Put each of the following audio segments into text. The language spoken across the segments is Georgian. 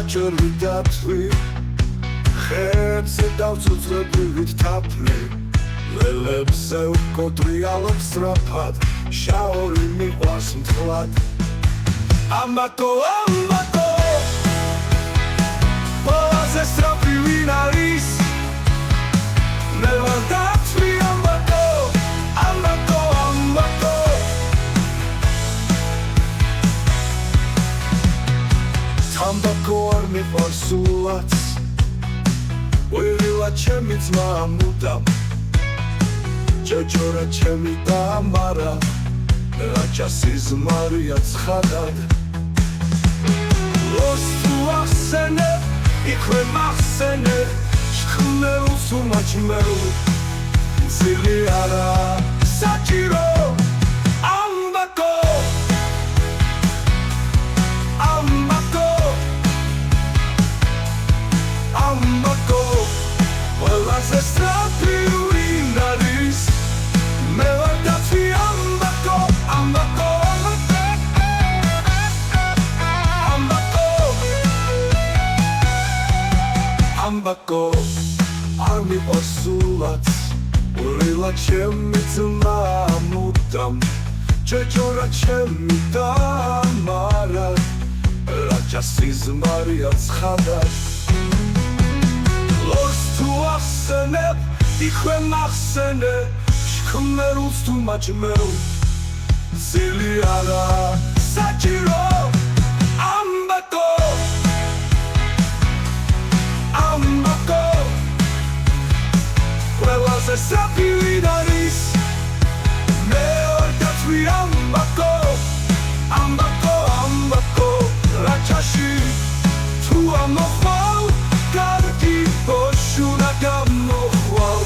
საჭირო დათვი ხეებზე დავწუწრებივით თაფლი ველებზე ვკოტრიალობ სწრაფად შაური მიყვარს მთლად ამბატო ყველაზე სწრაფი ვინ არის მე ვარ დათვი ამბატო თამბაქო არ მიყვარს სულაც ვირილა ჩემი ძმა მუდამ ჯოჯორა ჩემი დამარა რაჭა სიზმარია ცხადად ლოს თუ ახსენებ იქვე მახსენებ შხნელს უმაჩმევ მცილი არა საჭირო ყველაზე სწრაფი ვინ არის მე ვარ დათვი ამბაკო არ მიყვარს სულაც ვირილა ჩემი ძმა მუდამ ჯოჯორა ჩემი დამარა რაჭა სიზმარია ცხადად ლოს თუ ახსენებ იქვე მახსენებ შხნელს თუ მაჭმევ მცილი არა საჭირო ამბაკო ყველაზე სწრაფი ვინ არის მე ვარ დათვი ამბაკო რაჭაში თუ ამოხვალ კარგი ბოშუნა გამოხვალ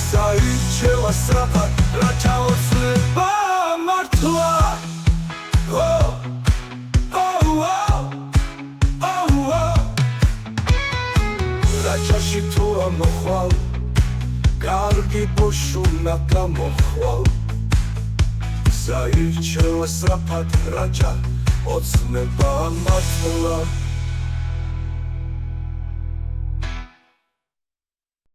საირჩევა სწრაფად რაჭა ოცნება მართლა რაჭაში თუ ამოხვალ კარგი ბოშუნა გამოხვალ საირჩევა სწრაფად რაჭა ოცნება მართლა